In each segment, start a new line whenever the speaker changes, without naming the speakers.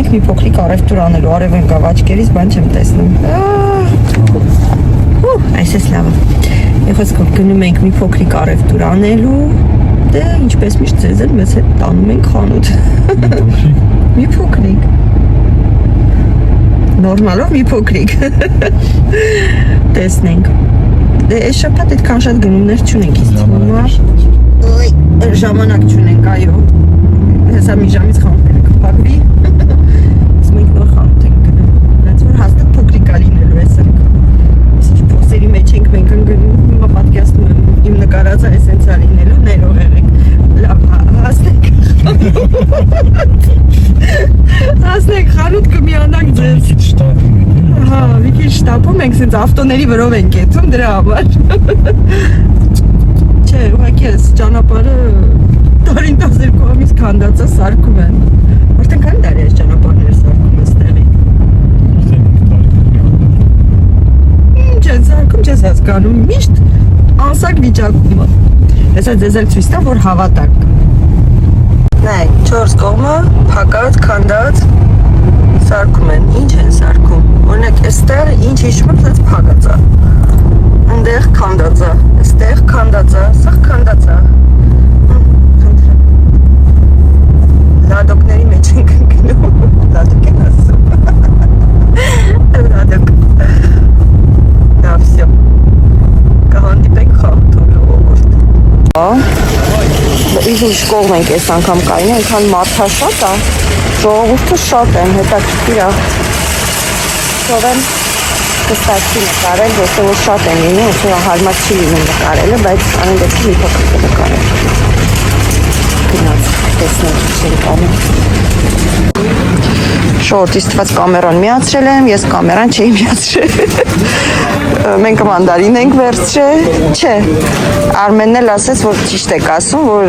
ենք մի փոքրիկ առևտուր անելու, արև են գավ աչքերից, բան չեմ տեսնում։ Այս էս լավը։ Եղոսկով գնում ենք մի փոքրիկ առևտուր անելու, դե ինչպես միշտ ձեզ էլ մեզ հետ տանում ենք խանութ։ Մի փոքրիկ։ Նորմալով մի փոքրիկ։ Տեսնենք։ Դե այս շաբաթ այդքան շատ գնումներ չունենք, իսկ հիմա ժամանակ չունենք, այո։ Հեսա մի ժամից խանութները կփակվի։ Իսկ մենք նոր խանութ ենք գնում։ Նրանց որ հաստատ փոքրիկ ալինելու ես ենք։ Իսկ փոսերի մեջ ենք մենք ընկնում, հիմա պատկերացնում եմ իմ նկարածը էսենց ալինելու, ներող եղեք։ Լավ, հասնենք խանութ։ Հասնենք խանութ կմիանանք ձեզ։ Հա, մի քիչ շտապում ենք, սենց ավտոների վրով ենք եթում դրա համար։ Չէ, ուղղակի ես ճանապարհը տարին 12 ամիս քանդածա սարքում են։ Արդեն քանի տարի այս ճանապարհները սարքում ես տեղի։ Ինչ են սարքում, չես հասկանում, միշտ անսակ վիճակում է։ Հեսա ձեզ էլ ցույց տամ, որ հավատակ։ Նայ, 4 կողմը փակած, քանդած սարքում են, ինչ են սարքում։ Օրինակ, այստեղ ինչ հիշում եմ, ցած փակած է։ Այնտեղ քանդած է, այստեղ քանդած է, սա քանդած է։ Լադոկների մեջ ենք ընկնում, լադոկ են ասում։ Լադոկ։ Դա վսյո։ Կհանդիպենք խաղթում ժողովուրդ։ Իզուշ կողմ ենք այս անգամ կային, այնքան մարդաշատ է, ժողովուրդը շատ են, հետաքրքիր է։ Թողեմ կստացի նկարել, որ շատ են լինում, որ հարմար չի լինում նկարելը, բայց անեն դեպքի մի փոքր կնկարել։ Գնաց, տեսնենք ինչ են կանում։ Շորտից թված կամերան միացրել եմ, ես կամերան չէի միացրել։ Մենք մանդարին ենք վերցրել, չէ, Արմենն էլ ասեց, որ ճիշտ եք ասում, որ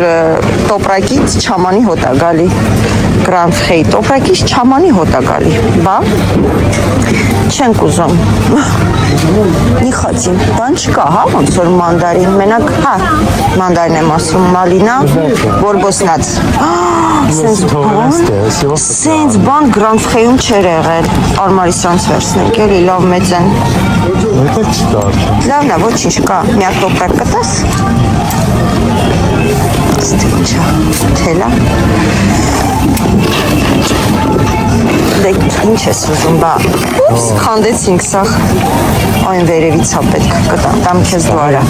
տոպրակից չամանի հոտ է գալի, Գրանֆխեի տոպրակից չամանի հոտ է գալի, բա, չենք ուզում, նի խացին, բան չկա, հա, ոնց որ մանդարին, մենակ, հա, մանդարին եմ ասում, մալինա, որբոսնած, սենց բան Գրանֆխեյում չեր եղել, արմարի սրանց վերցնենք, էլի լավ մեծ են, լավն է, ոչինչ կա, միակ տոպրակ կտաս, ստիչա, թելա, դեք ինչ ես ուզում, բա, ուպս, խանդեցինք սաղ, այն վերևից հա պետք կտամ, տամ կեզ դու արա,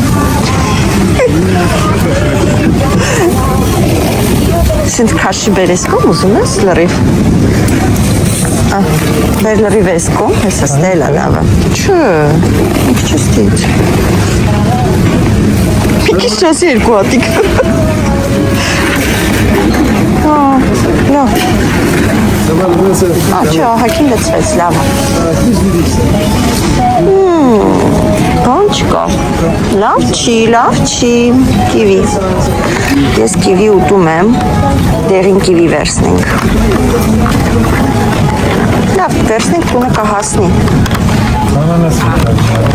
սենց քաշի բերեսկում ուզում ես լրիվ, բեր լրիվ էսկում, հեսա ստելա լավը, չը, ինք չես դիտ, մի քիչ չասի երկու հատիկ, լավ, Չէ, ահագին լծվեց, լավ է։ Բան չկա։ Լավ չի, կիվի։ Ես կիվի ուտում եմ, դեղին կիվի վերցնենք։ Լավ, վերցնենք տունը կհասնի։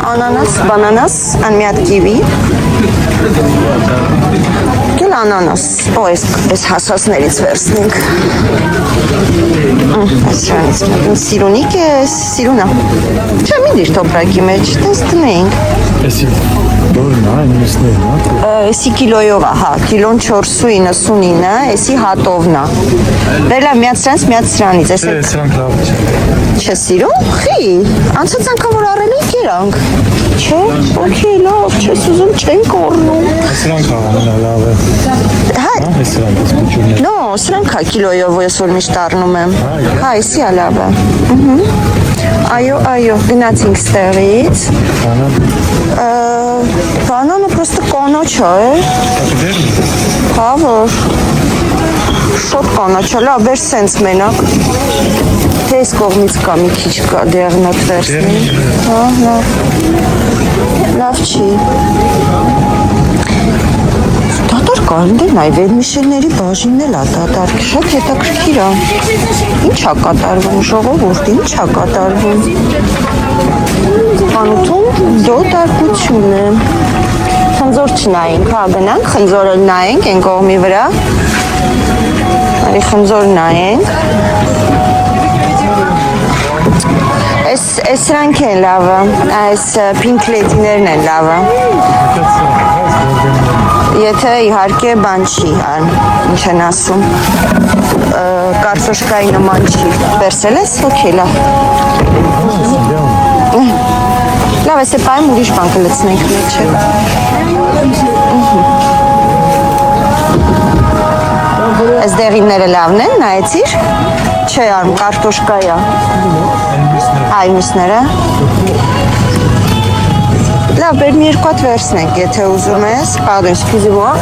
Անանաս, բանանաս, ան մի հատ կիվի։ Գել անանաս, այս հասասներից վերցնենք։ Այս շանից մեկն սիրունիկ է, սիրունա։ Չէ, մի դիր տոպրակի մեջ, տես տնենք։
Էսի դորն է, 99,
Էսի կիլոյով է, հա, կիլոն 499, էսի հատովն է։ Բերլա միած սրանից,
սրանք լավ չէ։
Չես սիրում, խի, անցած անգամ որ առել ենք երանք։ Չէ, օքեյ, լավ, չես ուզում, չենք օրնում։
Սրանք լավ է։
Հա,
սրանք սկուչուրներ։
No, սրանք հա կիլոյով ես որ միշտ առնում եմ։ Հա, էսի է լավ է։ Այո, գնացինք ստեղից։ Բանանը պրոստը կանաչ է։ Հա, որ շոտ կանաչ է, լավ, բեր սենց մենակ։ Թե ես կողմից կա մի քիչ կա դեղնոտ վերցնի։ Հա, լավ չի։ Դատար կա, ընդեր նայ, վերմիշելների բաժինն էլ է դատար, շատ հետաքրքիր է։ Ինչ է կատարվում, ժողովուրդ, ինչ է կատարվում։ Խանութում դոտարկություն է։ Խնձոր չնայենք, հա, գնանք, խնձորը նայենք, են կողմի վրա։ Արի խնձոր նայենք։ Այս սրանք են լավը, այս pink lady-ներն են լավը։ Եթե իհարկե բան չի, ինչ են ասում, կարտոշկայի նման չի, վերսել ես, ոքե լավ։ Լավ, ես է պայմ ուրիշ բան կլցնենք մեջ է։ Այս դեղինները լավն են, նայեցիր, չէ արմ, կարտոշկայա։ Այ մյուսները։ Լավ, բեր մի երկու հատ վերցնենք, եթե ուզում ես, pardon, excusez-moi։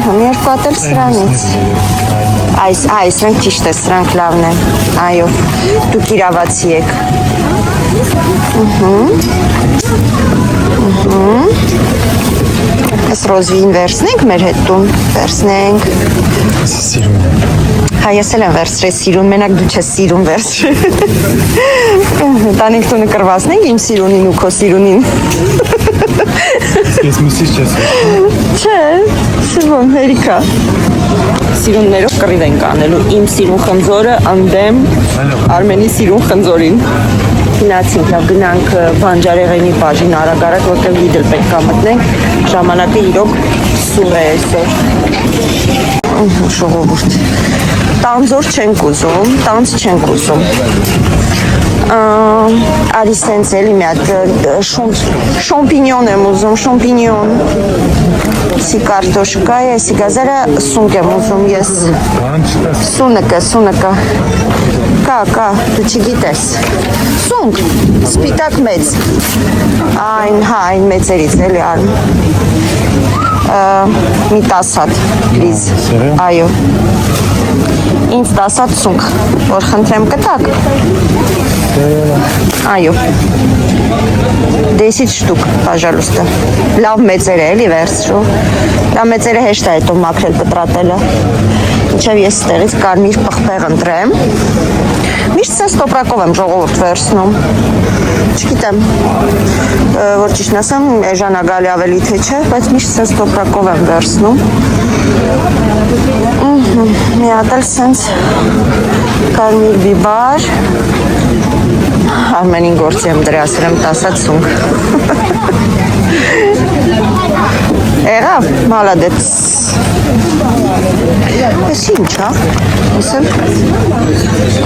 Մի երկու հատ էլ սրանից։ Այ, սրանք ճիշտ է, սրանք լավն են, այո, դուք իրավացի եք։ Այս ռոզվին վերցնենք մեր հետ տուն, վերցնենք։
Սիրուն։
Հա, ես էլ եմ վերցրել սիրուն, մենակ դու չես սիրուն վերցրել։ Տանիք տունը կրվացնենք իմ սիրունին ու քո սիրունին։
Ես մուսից չես
Չէ, սիրուն, հերիքա։ Սիրուններով կռիվ ենք անելու, իմ սիրուն խնձորը ընդեմ Արմենի սիրուն խնձորին։ Գնացինք, լավ գնանք բանջարեղենի բաժին արագ-արագ, որտեղ Lidl պետք է մտնենք, ժամանակը իրոք սուր է այսօր։ Ժողովուրդ։ Տանձոր չենք ուզում, տանձ չենք ուզում։ Արի սենց էլի մի հատ շոմպինյոն եմ ուզում, շոմպինյոն։ Սի կարտոշկա է, սի գազերը սունկ եմ ուզում ես։ Սունկը։ Կա, դու չգիտես։ Սունկ, սպիտակ մեծ։ Այն մեծերից էլի արմ։ Մի 10 հատ, պլիզ, այո։ Ինձ 10 հատ սունկ, որ խնդրեմ կտակ։ Այո։ 10 շտուկ, պաժալուստը։ Լավ մեծեր է, էլի վերցրու։ Լավ մեծերը հեշտ է հետո մաքրել պտրատելը։ Ինչև ես ստեղից կարմիր պղպեղ ընտրեմ։ Միշտ սենց տոպրակով եմ ժողովուրդ վերցնում։ Չգիտեմ, որ ճիշտն ասեմ, էժանա գալի ավելի թե չէ, բայց միշտ սենց տոպրակով եմ վերցնում։ Մի հատ էլ սենց կարմիր բիբար։ Արմենին գործի եմ դրասել եմ 10 հատ սունկ։ Եղավ, մալադեց։ Ես ինչ, հա? Ոսել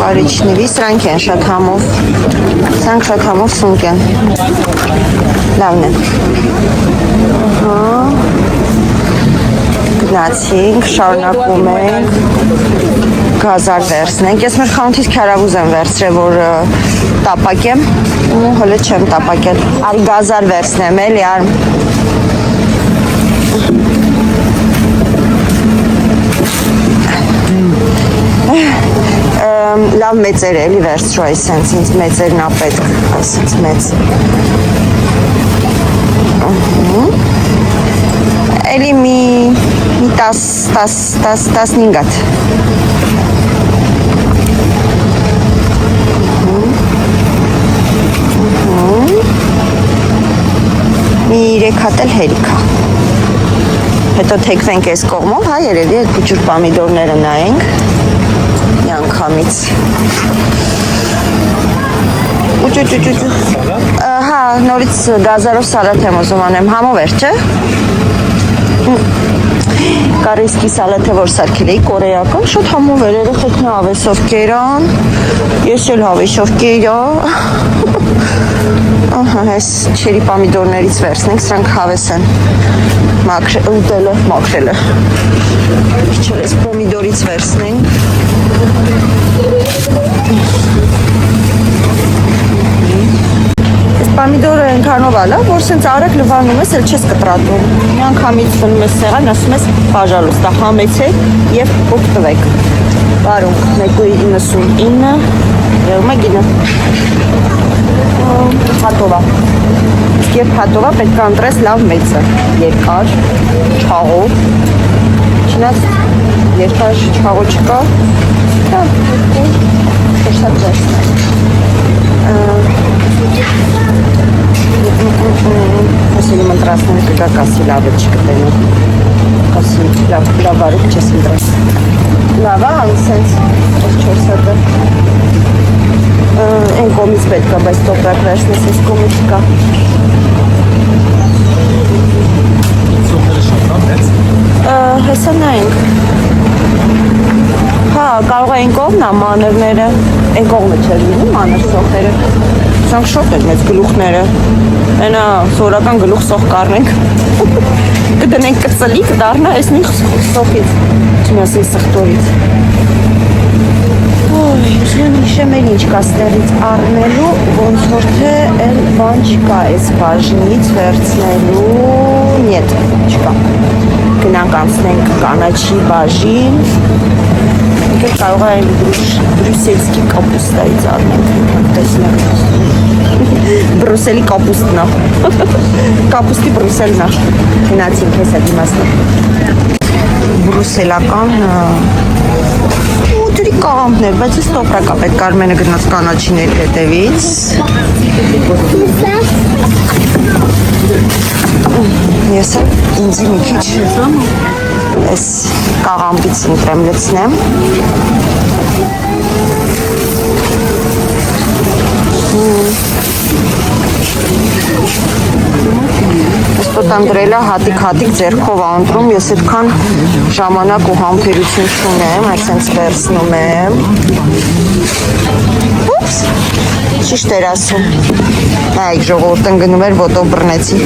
կարիչնիվի, սրանք են շատ համով։ Սրանք շատ համով սունկ են։ Լավն է։ Գնացինք, շարունակում ենք, գազար վերցնենք։ Ես մեր խանութից քարավուզ եմ վերցրել, որ տապակեմ, ու հլը չեմ տապակել։ Արի գազար վերցնեմ, էլի արմ։ Լավ մեծեր է, էլի վերցրու այսենց, ինձ մեծերն ա պետք, այսենց մեծ։ Էլի մի 10-15 հատ։ Մի 3 հատ էլ հերիքա։ Հետո թեքվենք այս կողմով, հա երևի այդ փուչուր պամիդորները նայենք։ Մի անգամից։ Հա, նորից գազարով սալատ եմ ուզում անեմ, համով էր, չէ։ Կարիսկի սալաթը որ սարքել էի կորեական, շատ համով էր, երեխեքն հավեսով կերան, ես էլ հավեսով կերա։ Ահա, այս չերի պամիդորներից վերցնենք, սրանք հավես են ուտելը, մաքրելը։ Իչել ես պոմիդորից վերցնենք։ Պամիդորը ենքանով ալա, որ սենց արեք լվանում ես, էլ չես կտրատում։ Մի անգամից վնում ես սեղան, ասում ես պաժալուստա, համեցեք և օգտվեք։ Բարունք, 1.99, եղում է գինը։ Հատովա։ Եվ հատովա պետք է ընտրես լավ մեծը, երկար, չաղով, չնաց երկար չաղով չկա, շատ ձերսն է։ Ասել եմ ընտրասները կգա կասի լավը չկտենում, կասի լավ բարուկ չես ընտրաս։ Լավ է, սենց 4 հատը։ Են կոմից պետք է, բայց տոպրակ վերցնես, ես կոմից կա։ Հեսա նայինք։ Հա, կարող են կողմն է մանրները, են կողմը չեր լինում մանր սոխերը։ Սանք շոտ են մեծ գլուխները, ենա սորական գլուխ սող կարնենք, կդնենք կծլի, կդարնա ես նին սոխից, չմասին սխտորից։ Ուզում իշեմ էլ ինչ կա ստեղից առնելու, ոնց որ թե էլ բան չկա ես բաժնից վերցնելու, նյետ, չկա։ Գնանք անցնենք կանաչի բաժին, եկել կարող է բրուսելսկի կապուստայից առնենք, տեսնենք, բրուսելի կապուստն է, կապուստի բրուսելն է, գնացինք ես այդ իմասն է, բրուսելական ուտերի կաղամբներ, բայց ես տոպրակա պետք Արմենը գնաց կանաչիների հետևից, ես ինձի մի քիչ ես կաղամբից ընտրեմ լցնեմ ես տոտան դրելա հատիկ ձերքով անտրում ես այդքան ժամանակ ու համբերություն չունեմ այդ սենց վերցնում եմ ուպս ճիշտ էր ասում այք ժողովուրդն գնում էր ոտով բռնեցի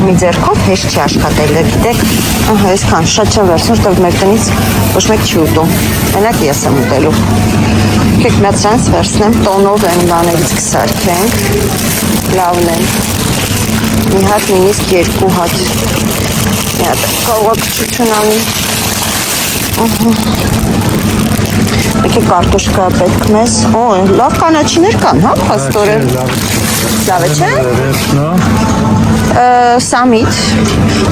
մի ձերքով հեշտ չի աշխատել, գիտեք, այսքան շատ չեմ վերցնում, որտեղ մեր տնից ոչ մեկ չի ուտում, մենակ ես եմ ուտելու։ Եկեք մի հատ սրանց վերցնեմ, տոնով են բաներից կսարքենք, լավն են, մի հատ նույնիսկ 2 հատ, մի հատ կողակցություն անի, եկեք կարտոշկա պետք մեզ, լավ կանաչիներ կան, հա, պաստորը, լավ է չէ։ Սամիտ,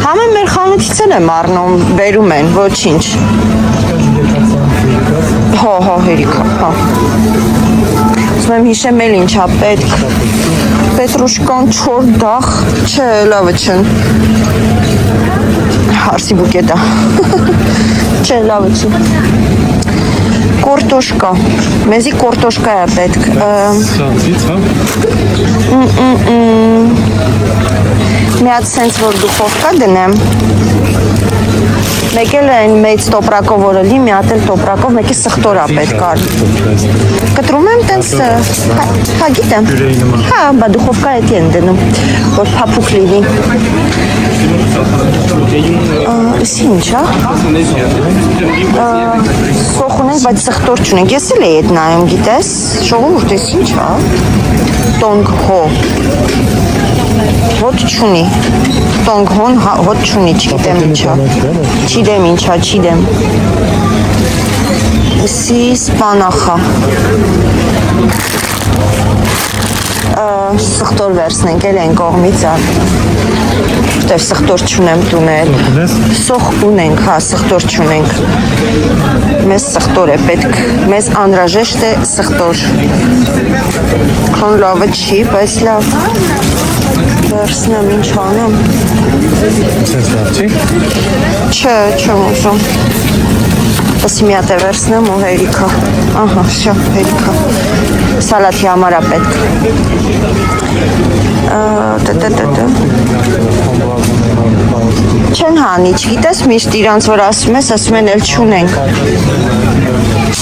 համը մեր խանութից եմ առնում, բերում են, ոչինչ։ Հո, հերիքա, հա։ Ուզում եմ հիշեմ էլ ինչա պետք, պետրուշկան 4 դախ, չէ, լավը չեն, հարսի բուկետա, չէ, լավը չի։ Կորտոշկա, մեզի կորտոշկա է պետք։
Սրանցից, հա։
Մի հատ սենց որ դուխովկա դնեմ, մեկ էլ են մեծ տոպրակով որը լի, մի հատ էլ տոպրակով, մեկ է սխտորա պետք ար։ Կտրում եմ տենց, հա գիտեմ, հա, բա դուխովկա էտի են դնում, որ պապուկ լինի։ Իս ինչ, հա? Սոխ ունենք, բայց սխտոր չունենք, ես էլ է ետ նայում, գիտես, ժողովուրդ ես ինչ, հա? Տոնգ հո։ Հոտ չունի, տոնգ հոն հոտ չունի, չգիտեմ ինչա, չիդեմ ինչա, չիդեմ, սի սպանախա, սխտոր վերցնենք, էլ են կողմից ար, որտև սխտոր չունեմ տունել, սոխ ունենք, հա, սխտոր չունենք, մեզ սխտոր է պետք, մեզ անրաժեշտ է սխտոր, քան լավը չի, բայց լավ, վերցնեմ ինչ անեմ,
Սենց լավ չի։
չէ, չեմ ուզում, ասի մի հատ է վերցնեմ ու հերիքա, ահա, շա, հերիքա, սալաթի համար է պետք, չեն հանի, չգիտես միշտ իրանց որ ասում են էլ չունենք,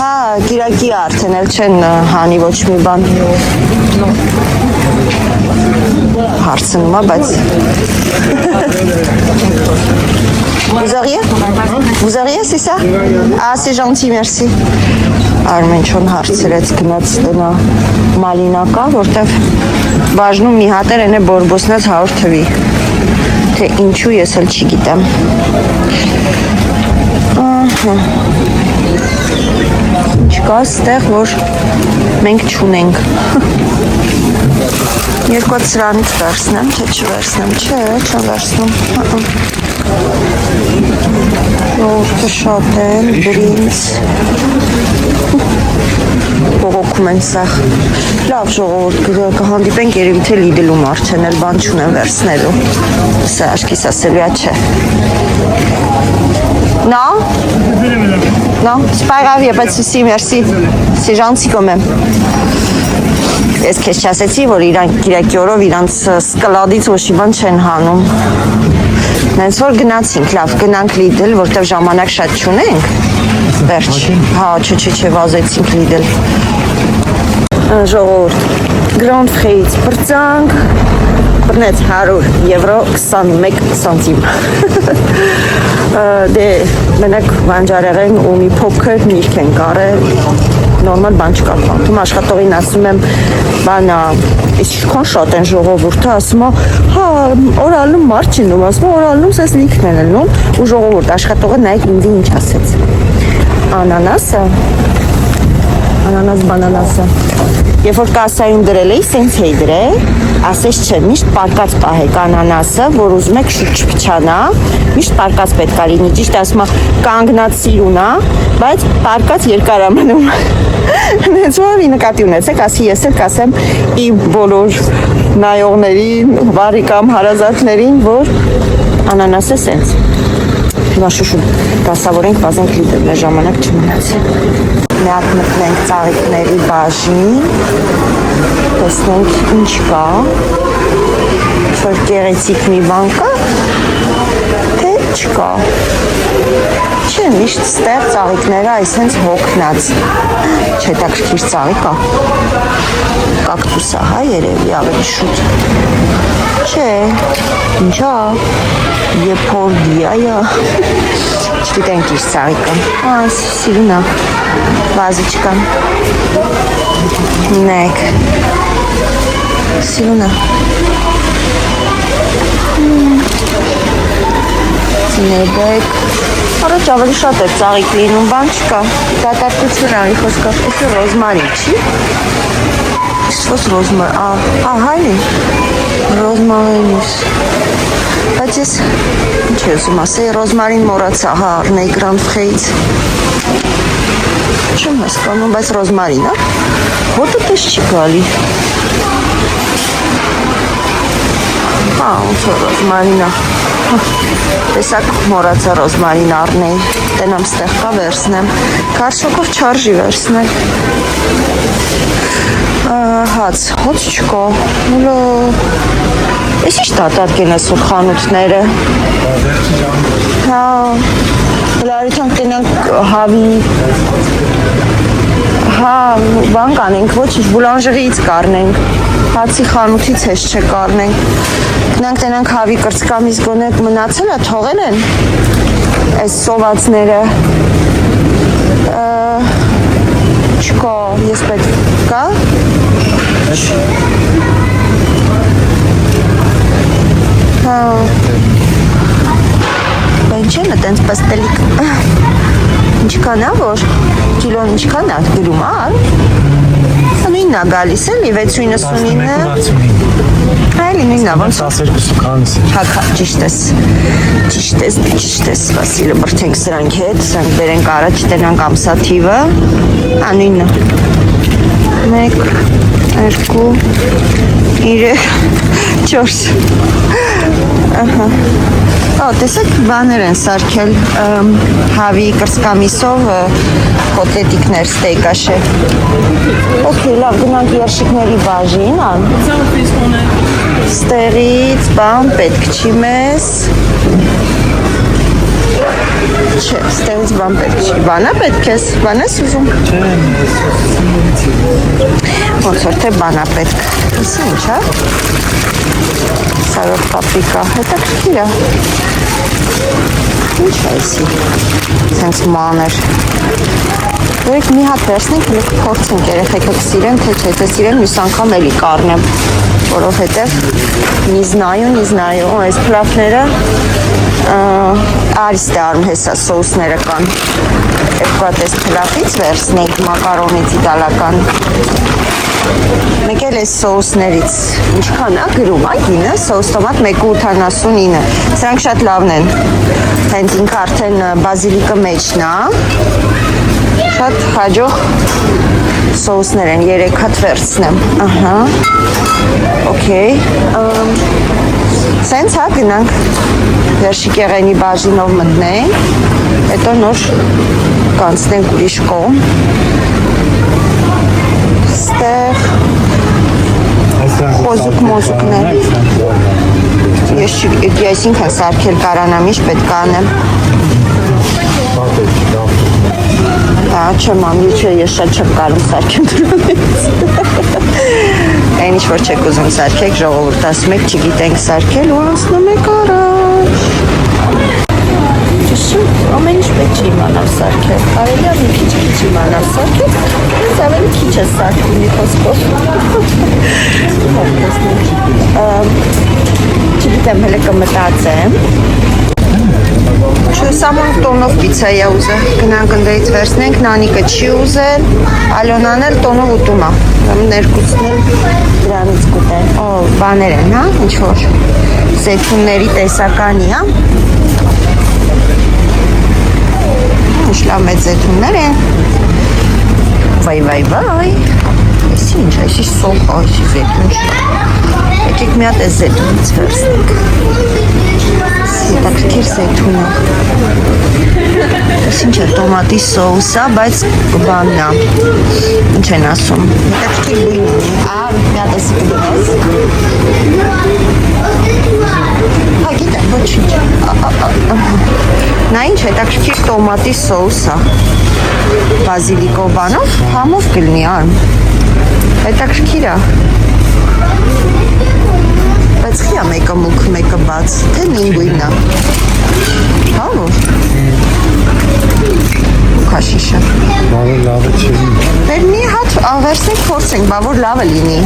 հա, գիրակի արդեն էլ չեն հանի ոչ մի բան, հարցնում է, բայց Vous auriez, c'est ça? Ah, c'est gentil, merci. Արմեն չոն հարցրեց գնաց տնա մալինակա, որտև բաժնում մի հատեր են է բորբոսնած 100 թվի, թե ինչու ես էլ չի գիտեմ։ Ինչ կա ստեղ, որ մենք չունենք։ Երկու սրանից վերցնեմ, թե չվերցնեմ, չէ, չեմ վերցնում։ Որդը շատ են, բրինց, Բողոքում են սաղ։ Լավ ժողովուրդ կհանդիպենք երևի թե Lidl-ում արջենել, բան չունեմ վերցնելու։ Սա աշկիս ասելույա չէ։ Non? Non? C'est pas grave, y a pas de souci, merci. C'est gentil quand même. Ես քեզ չասեցի, որ իրանք կիրակի օրով իրանց սկլադից ոչի բան չեն հանում։ Նենց որ գնացինք, լավ, գնանք Lidl, որտեվ ժամանակ շատ չունենք։ Վերջ, հա, չէ, վազեցինք Lidl։ Ժողովուրդ, Grand Frais-ից բրծանք, բռնեց 100 եվրո 21 սանտիմ։ Դե, մենակ վանջարեղեն ու մի փոքր միրգ են կարել, նորմալ բան չկա ֆանտում, աշխատողին ասում եմ, բանա, իսկան շատ են ժողովուրդը, ասում հա, օրալնում մարդ չնում, ասում օրալնում սես լիքն են ելնում, ու ժողովուրդ, աշխատողը նայեք ինձ ինչ ասեց։ Անանասը, անանաս բանանասը, երբ որ կասայում դրել էի, սենց էի դրել, ասես չէ, միշտ պարկած պահեք անանասը, որ ուզում եք շուրջ փչանա, միշտ պարկած պետք է լինի, ճիշտ ասում կանգնած սիրունա, բայց պարկած երկար է մնում։ Նենց որ նկատի ունեցեք, ասի ես էլ կասեմ իմ բոլոր նայողներին, վարի կամ հարազատներին, որ անանասը սենց։ Հիմա շուշու դասավորենք, վազենք Lidl, մեր ժամանակ չմնացի։ Մի հատ մտնենք ծաղիկների բաժին, տեսնենք ինչ կա, որ գեղեցիկ մի բան կա, թե չկա։ Չէ, միշտ ստեղ ծաղիկները այսենց հոգնած, չհետաքրքիր ծաղիկ կա, կակտուսա, հա երևի ավելի շուտ։ Չէ, ինչա, եփորդիա, չգիտենք իր ծաղիկը, սիրունա, վազիչկա, նեք, սիրունա, Ցինեբեք, առաջ ավելի շատ է ծաղիկ լինում, բան չկա, դատարկություն արի խոսքով, էսը ռոզմարին չի, իշտվոս ռոզմար, հայնի, ռոզմարինիս, բայց ես, ինչ է ուզում ասեի, ռոզմարին մորացա, հա, առնեի Grand Frais-ից, չեմ հասկանում, բայց ռոզմարին, հա, հոտը տես չի գալի, հա, ոնց որ ռոզմարին, հա, տեսակ մորացա ռոզմարին առնեի, տենամ ստեղ կա վերցնեմ, կարշոկով չարժի վերցնել, հաց, հոց չկա, մուլո, ես ինչ տատատ կեն այսօր խանութները, հա, լարիթանք տենանք հավի, հա, բան կանենք, ոչինչ, բուլանժերից կարնենք, հացի խանութից հեշ չկարնենք, գնանք տենանք հավի կրծկամիս գոնեք մնացել է, թողել են այս սովածները, չկա, ես պետք կա, հա, բան չեն է տենց պստելիք, ինչքան է, որ կիլոն ինչքան է գրում ար, նույնն է գալիս էլի 699 այլի նույնն է ոնց
12 քանս
հա ճիշտ ես Վասիլը բրթենք սրանք հետ սրանք բերենք առաջ տենանք ամսաթիվը նույնն է 1 2 3 4 տեսեք բաներ են սարքել հավի կրծկամիսով կոտլետիկներ ստեյկաշե օքեյ լավ գնանք երշիկների բաժին ստեղից բան պետք չի մեզ չէ ստեղից բան պետք չի բանա պետք ես բան ես ուզում ոնց որ թե բանա պետք ես ինչ հա սարով պապրիկա հետաքրքիր է ինչ է էսի սենց մանր Որեք մի հատ վերցնենք, հլը կփորձենք երեխեքը կսիրեն, թե չէ, թե սիրեն մյուս անգամ էլի կառնեմ, որովհետև не знаю, այս փլավները արիստ է արում հեսա սոուսները կան, երկու հատ այս փլավից վերցնենք մակարոնից իտալական, մեկ էլ այս սոուսներից, ինչքան է գրում, գինը, սոուս տոմատ 1.89, սրանք շատ լավն են, հենց ինքը արդեն բազիլիկը մեջն է, Շատ հաջող սոուսներ են, 3 հատ վերցնեմ։ Ահա։ Okay։ Սենց հա գնանք Վերշիկեղենի բաժինով մտնենք, հետո նոր կանցնենք ուրիշ կողմ։ Ստեղ խոզուկ մոզուկներ։ Ես այսինքն սարքել կարանամ, ինչ պետք անեմ։ Հա, չեմ անում, չէ, ես շատ չեմ կարում սարքեմ դրանից։ Այն ինչ որ չեք ուզում սարքեք, ժողովուրդ ասում եք, չգիտենք սարքել ու անցնում եք առաջ։ Ճիշտ, ամեն ինչ պետք չի իմանալ սարքել, կարելի է մի քիչ իմանալ սարքել, ինձ ավելի քիչ է սարքում մի խոսքով։ Չգիտեմ, հələ կմտածեմ։ Սամոն տոնով պիցա է ուզը, գնանք ընդրից վերցնենք, նանիկը չի ուզել, Ալոնան էլ տոնով ուտում է, ներկուցն էլ դրանից կուտեն, բաներ են, հա, ինչ-որ, զեթունների տեսականի, հա, ինչ լավ մեծ զեթուններ են, վայ, ես ինչ, այսի սոխ, այսի զեթուն չի, եկեք մի հատ է զեթունից վերցնենք, հետաքրքիր զեթունը, ես ինչ է, տոմատի սոուսա, բայց բանն է, ինչ են ասում, հետաքրքիր բույն ունի, մի հատ էսի կգնես, հա գիտեմ, ոչինչ, նա ինչ հետաքրքիր տոմատի սոուսա, բազիլիկով բանով, համով կլնի արմ, հետաքրքիր է, բայց խի է մեկը մուկ, մեկը բաց, թե նույն բույնն է, հա որ, ուքաշիշը,
լավը չի,
դեր մի հատ ավերսենք փորձենք, բա որ լավը լինի,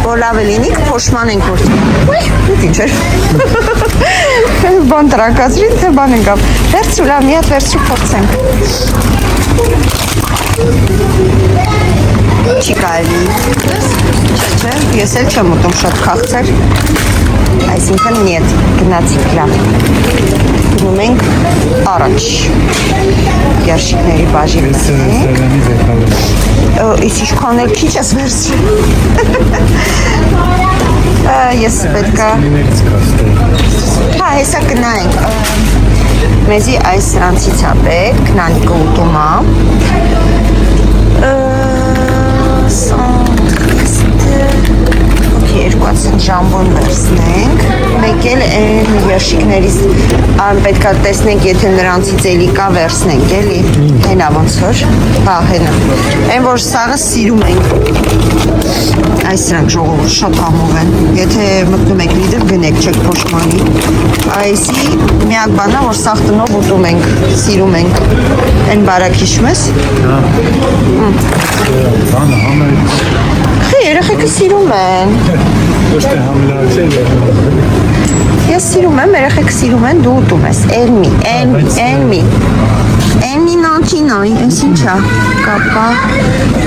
որ լավը լինի կփոշմանենք որ, ուի, ինչ էր, բան տրակացրին, թե բան ընկավ, վերցրու լավ, մի հատ վերցրու փորձենք, չի կարելի, չէ, ես էլ չեմ ուտում շատ քաղցր, այսինքն նիետ, գնացիք լավ, գնում ենք առաջ, երշիկների բաժինից ենք, ես իշխան էլ քիչ ես վերցրի, ես պետքա, հա, հեսա կնայենք, մեզի այս սրանցից է պետք, նանիկը ուտում է, երկուացն ժամբոն վերցնենք, մեկ էլ են երշիկներից ան պետք է տեսնենք, եթե նրանցից էլի կա վերցնենք, էլի, հենա ոնց որ, հա, հենա, են որ սաղը սիրում ենք, այս սրանք ժողովուրդ շատ համով են, եթե մտնում եք լիդր գնեք, չեք փոշմանի, այսի միակ բանա, որ սաղ տնով ուտում ենք, սիրում ենք, են բարակ հիշում ես,
բանը համեր,
երեխեքը սիրում են,
ոչ թե համլարացել է,
ես սիրում եմ, երեխեքը սիրում են, դու ուտում ես, էնմի, նանչինոյ, ես ինչա, կապա,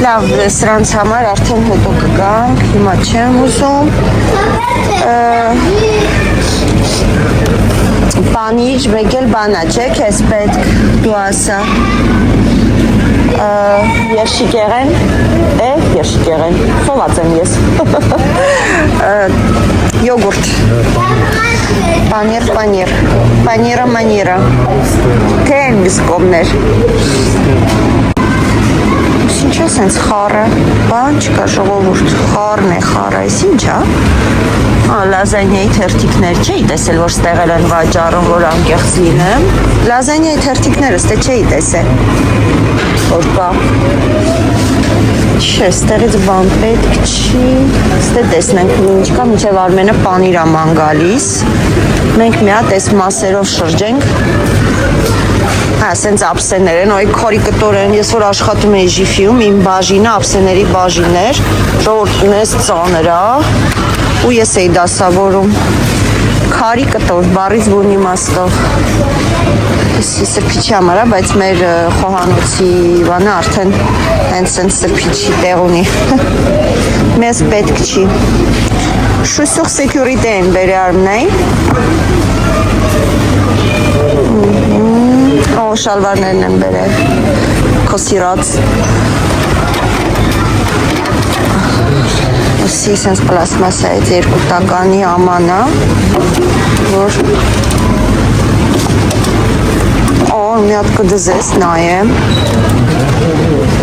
լավ, սրանց համար արդեն հետո կգանք, հիմա չեմ ուզում, պանիջ, մեկ էլ բանա, չէ, կես պետք, դու ասա, երշիկեղեն, երշիկեղեն, խոված եմ ես, յոգուրտ, պանիրա, թե են միսկոմներ, ինչ է սենց խարը, բան չկա ժողովուրդ, խարն է խարը, ես ինչ է, լազանյայի թերթիկներ չէի տեսել, որ ստեղել են վաճառում, որ անկեղծ լինեմ, լազանյայի թերթիկները ստե չէի տեսել, որ կա, չէ, ստեղից բան պետք չի, ստե տեսնենք ինչ կա, մինչև Արմենը պանիր աման գալիս, մենք մի հատ այս մասերով շրջենք, հա, սենց ապսեներ են, ոյ քորի կտոր են, ես որ աշխատում էի Ժիֆիում, իմ բաժինը, ապսեների բաժիններ, ժողովուրդն ես ծանր, ու ես էի դասավորում, քարի կտոր, բառից բուն իմաստով, ես սրբիչի համար, բայց մեր խոհանոցի բանը արդեն հենց սենց սրբիչի տեղ ունի, մեզ պետք չի, շուսուղ սեկյուրիտե են բերի արմնային, շալվարներն են բերել, քո սիրած Սի սենց պլասմասայից երկու տականի ամանա, որ մի հատ կդզես նայեմ,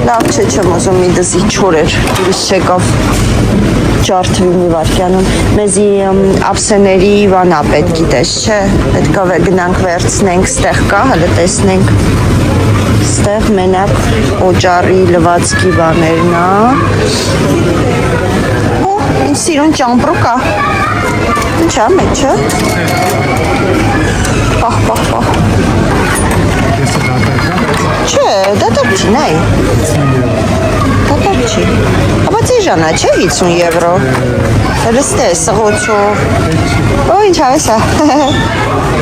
լավ չէ չեմ ուզում մի դզի չոր էր, ուրիշ չեկավ ջարդվի մի վարկյանում, մեզի ապսեների վանա պետք գիտես չէ, պետք է գնանք վերցնենք, ստեղ կա, հլը տեսնենք, ստեղ մենակ օճարի լվացքի բաներն ա, ինձ սիրուն ճամպրու կա, ինչ ա մեջը, պահ, չէ, դատակ չի, նայ, դատակ չի, ապա ծիժանա չէ 50 եվրո, հրստ է սղոցով, օ ինչ հավես ա,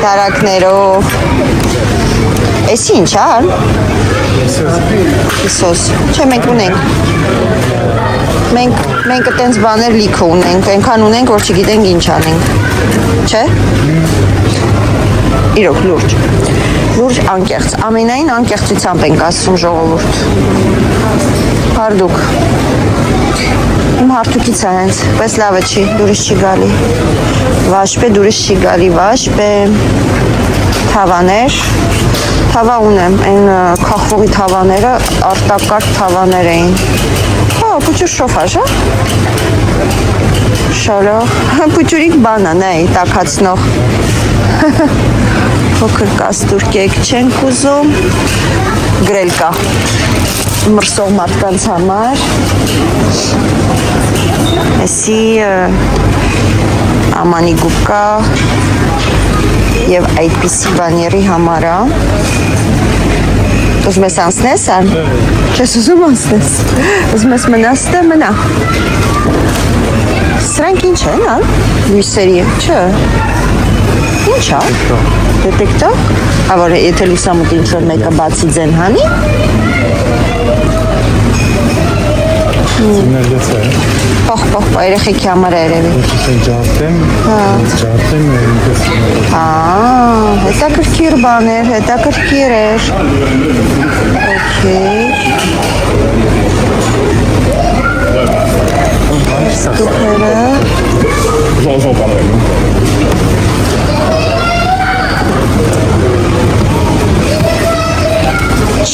դարակներով, էսի ինչ ան, իսոս, չէ մենք ունենք, մենք տենց բաներ լիքը ունենք, ենքան ունենք, որ չգիտենք ինչ անենք, չէ, իրոք լուրջ անկեղծ, ամենային անկեղծությամբ ենք ասում ժողովուրդ, հարդուկ, իմ հարդուկից է հենց, պես լավը չի, դուրս չի գալի, վաշպե դուրս չի գալի, վաշպե, թավաներ, թավա ունեմ, այն կախվողի թավաները, արտակարգ թավաներ էին, պուչուր շոֆաժ, շալո, պուչուրիկ բան է, նայ, տակացնող, փոքր կաստուր կեկ չենք ուզում, գրել կա, մրսող մարդկանց համար, էսի ամանի գուպկա և այդպիսի բաների համարա, ուզում ես անցնես ան, չես ուզում անցնես, ուզում ես մնաս դե մնա, սրանք ինչ են ան, լույսերի, չէ, ինչ ա, դետեկտոր, որ եթե լուսամուտ ինչ-որ մեկը բացի ձեն հանի,
Ձնելից է,
պախ, երեխեքի համար երևի,
ջարդեմ,
հետաքրքիր բաներ, հետաքրքիր էր, դուքերը,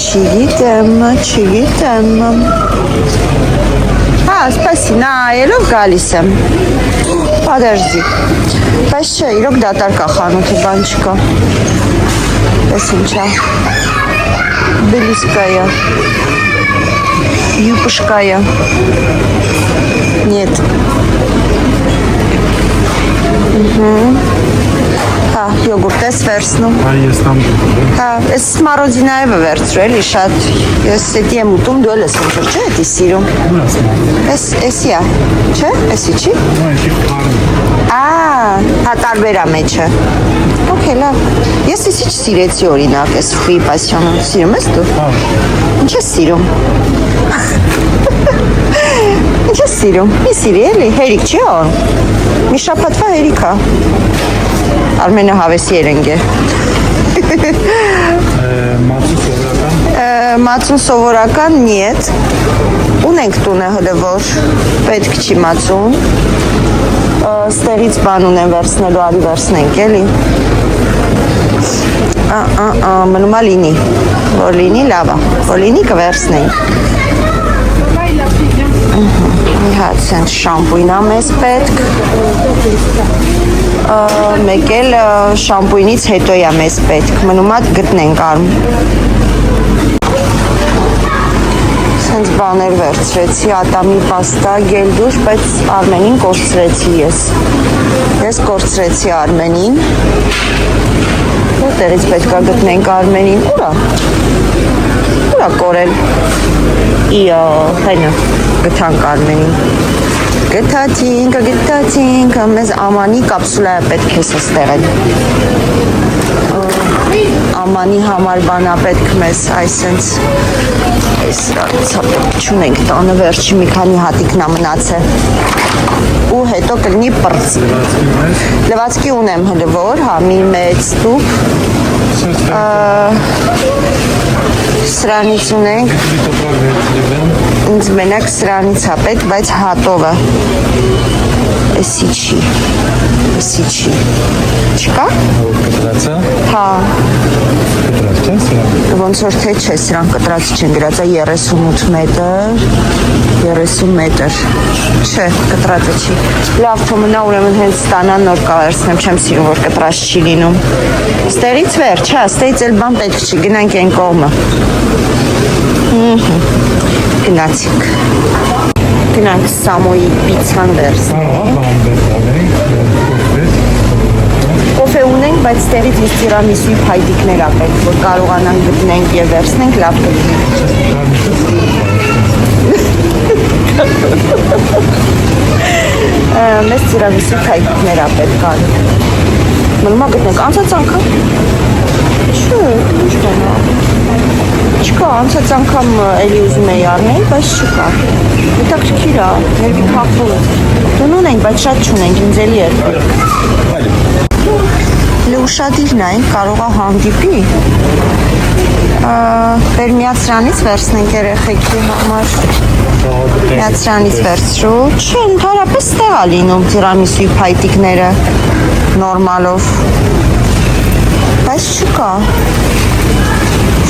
չգիտեմ, սպասի, նայելով գալիս եմ, պատերզի, պես չէ, իրոք դատար կա խանութի բան չկա, պես ինչա, բելիսկայա, յուպշկայա, нет, յոգուրտ ես վերցնում, ես սմարոդինայով է վերցրու, էլի շատ, ես էտի եմ ուտում, դու էլ ես ընջր, չէ, էտի սիրում, էսի է, չէ, էսի չի, տարբերա մեջը, ոքե, լավ, ես էսի չսիրեցի օրինակ, ես ֆուի պասյոնում, սիրում ես դու, ինչ ես սիրում, ինչ ես սիրում, մի սիրի էլի, հերիք չի ան, մի շապատվա հերիք է, Արմենը հավեսի երենգ է, մածուն սովորական նիետ, ունենք տունը հլը, որ պետք չի մածուն, ստերից բան ունեն վերցնելու, արի վերցնենք էլի, մնում է լինի, որ լինի լավա, որ լինի կվերցնենք, մի հատ սենց շամպույնա մեզ պետք, մեկ էլ շամպույնից հետո է մեզ պետք, մնում հատ գտնենք արմ, սենց բաներ վերցրեցի, ատամի պաստա, գելդուշ, բայց Արմենին կորցրեցի ես կորցրեցի Արմենին, որտեղից պետք է գտնենք Արմենին, ուրա կորել, հենը գտանք Արմենին, գտացինք, մեզ ամանի կապսուլա է պետք ես ստեղել, ամանի համար բանա պետք մեզ այսենց, չունենք տանը վերջի մի քանի հատիկնա մնաց է, ու հետո կլինի պրծ։ Լվացքի ունեմ հլվոր, հա, մի մեծ տուփ։ Սրանից ունենք, ինձ մենակ սրանից հա պետք, բայց հատովը։ Էսի չի, չկա։
Կտրացա։
Հա,
Կտրած չես սրանք։
ոնց որ թե չէ, սրանք կտրած չեն գրած, 38 մետր, 30 մետր, չէ, կտրածը չի։ Լավ, թո մնա ուրեմն հենց ստանան նոր կավերցնեմ, չեմ սիրում, որ կտրած չի լինում։ Ստերից վերջ, հա, ստերից էլ բան պետք չի, գնանք այն կողմը։ Գնացինք։ Գնանք Սամոյի պիցան վերցնենք։
Ահա, բան բերտալենք,
Կոֆե ունենք, բայց ստերից ինձ տիրամիսուի փայտիկներ ա պետք, որ կարողանանք գտնենք եւ վերցնենք, լավ կլինի։ Մեզ տիրամիսուի փայտիկներ ա պետք ա։ Մնումա գտնենք, անցած անգամ։ Չէ, ինչ բանա։ Չկա, անցած անգամ էլի ուզում էի առնել, բայց չկա։ Հետաքրքիր ա, ներվի փախվում է։ Դուն ունենք, բայց շատ չունենք, ինձ էլի էր։ Լուշադիրն այն կարող է հանդիպի։ Բեր միացրանից վերցնենք երեխեքի համար։ Միացրանից վերցրու։ Չէ, ընդհանրապես ստեղ է լինում տիրամիսուի փայտիկները նորմալով։ Բայց չկա։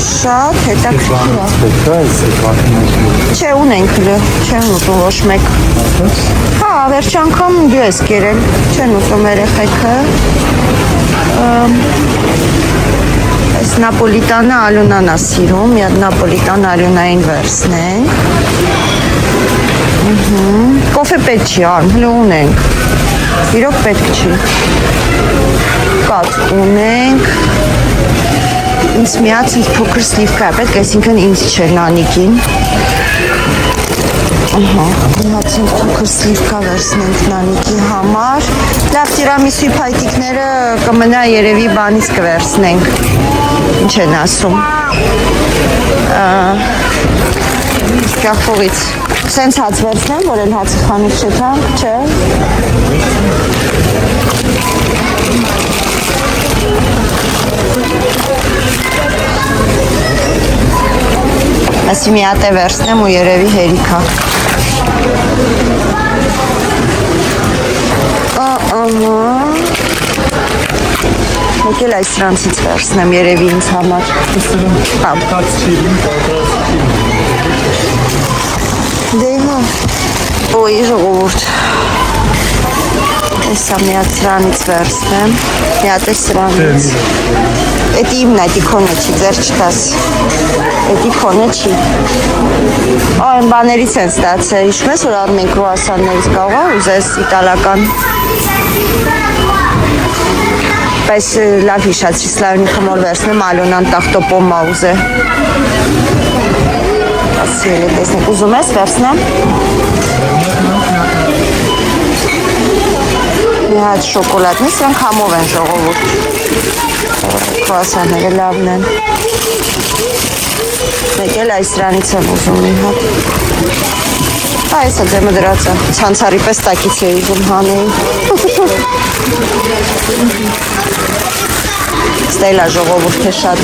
Շատ հետաքրքիր է։ Չէ, ունենք լը, չեմ ուտում ոչ մեկ։ Հա, վերջ անգամ դու ես կերել, չեն ուտում երեխեքը։ Այս նապոլիտանը Ալունան է սիրում, մի հատ նապոլիտան Ալունային վերցնենք։ Կոֆե պետք չի արմ, հլը ունենք։ Իրոք պետք չի։ Կաթ ունենք։ Ինձ միած ինձ փոքր սլիվկա է պետք, այսինքն ինձ չէ նանիկին։ Միած ինձ փոքր սլիվկա վերցնենք նանիկի համար։ Լավ տիրամիսուի փայտիկները կմնա երևի բանից կվերցնենք։ Ինչ են ասում։ Կախվողից։ Սենց հաց վերցնեմ, որ էլ հացի խանութ չթանք, չէ։ Ասի մի հատ է վերցնեմ ու երևի հերիքա։ Մեկ էլ այս սրանցից վերցնեմ երևի ինձ համար։ Դե հա, ոյ ժողովուրդ։ Էսա մի հատ սրանից վերցնեմ, մի հատ է սրանից։ Էդի իմն այդի քոնը չի, ձեր չտաս։ Էդի քոնը չի։ Այն բաներից են ստացել, իշում ես, որ ադմեն կրուասաններից կաղա, ուզես իտալական։ Բայց լավ հիշացրի, սլավնի խմոր վերցնեմ, Ալոնան տախտոպոմա ուզե։ Ասի էլ է տեսնեք, ուզում ես վերցնեմ։ Մի հատ շոկոլադնի, սրանք համով են ժողովուրդ։ Կրուասանները լավն են։ Մեկ էլ այս սրանից եմ ուզում մի հատ։ Այս է ձեմը դրածը, ցանցարի պես տակից է ուզում հանեի։ Ստելա ժողովուրդ է շատ։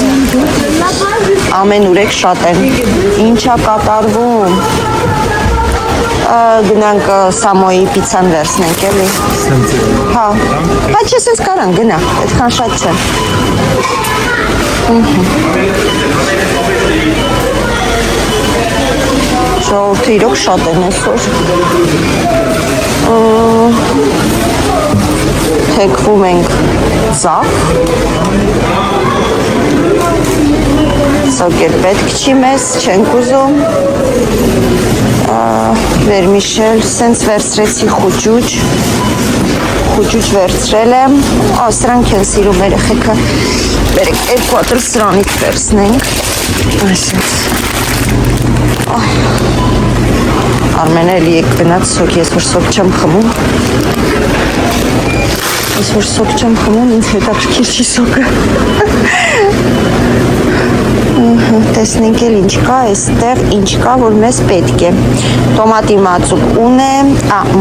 Ամեն ուրեք շատ են։ Ինչ է կատարվում։ Գնանք Սամոյի պիցան վերցնենք էլի։ Հա։ Հա չէ, սենց կարան գնա, այդքան շատ չէ։ Ժողովուրդը իրոք շատ են այսօր։ Թեքվում ենք ծաղ։ Սոկ էլ պետք չի մեզ, չենք ուզում։ Վերմիշել, սենց վերցրեցի խուճուճ վերցրել եմ, սրանք են սիրում երեխեքը, բերեք երկու հատ սրանից վերցնենք, այսպես, Արմեն էլի եք գնաց սոկ, ես որ սոկ չեմ խմում, ինձ հետաքրքիր չի սոկը, տեսնենք էլ ինչ կա, այստեղ ինչ կա, որ մեզ պետք է։ Տոմատի մածուկ ունեմ,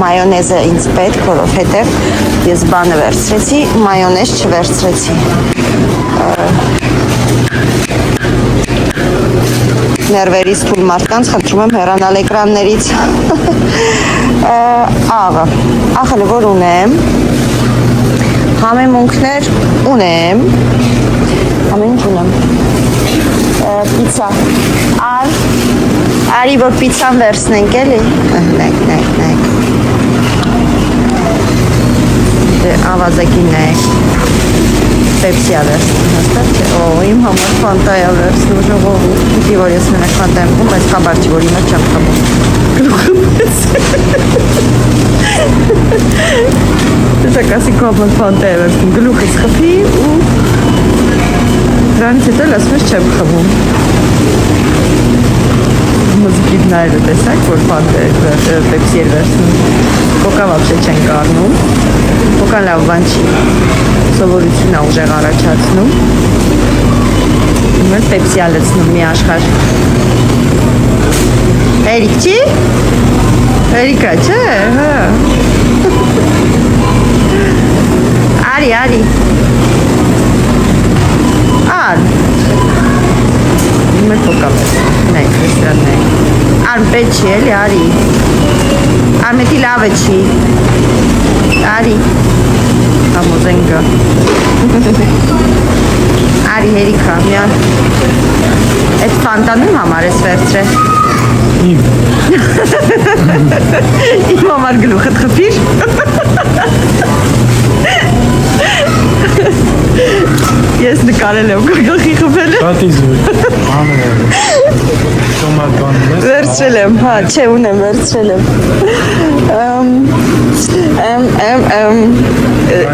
մայոնեզը ինձ պետք, որովհետև ես բանը վերցրեցի, մայոնեզ չվերցրեցի։ Ներվերից թույլ մարդկանց խնդրում եմ հեռանալ էկրաններից։ Աղը որ ունեմ, համեմունքներ ունեմ, ամեն ինչ ունեմ, պիցա, արի որ պիցան վերցնենք էլի, նեք, ավազակին նեք, պեպսիա վերցնում, հաստատ չէ, իմ համար ֆանտայա վերցնում, ժողով, պիտի որ ես մենակ ֆանտայա մգում, բայց խաբար չի, որ իմը չեմ խմում, գլուխը մեզ, տեսակասի կոպն ֆանտայա վերցնում, գլուխս խփի ու դրանից հետո լասմես չեմ խմում, մզկիտ նայրը տեսակ, որ ֆանտայա պեպսի էր վերցնում, կոկա վապշե չեն կարնում, կոկան լավ բան չի, սովորություն ուժեղ առաջացնում, մեր պեպսիա լցնում մի աշխար, Էրիկ չի? Էրիկա չէ, արի, մեր կոկա վերցնում, նայք, ռեստորան նայք, պետ չի էլի, արի, ամետի լավը չի, արի, համոզենգա, արի հերիքա, միան, այդ ֆանտանում համար ես վերցրե, իմ համար գլուխդ խփիր, ես նկարել եմ գլխի խփելը,
Շատ իզուր,
վերցրել եմ, հա, չէ ունեմ, վերցրել եմ,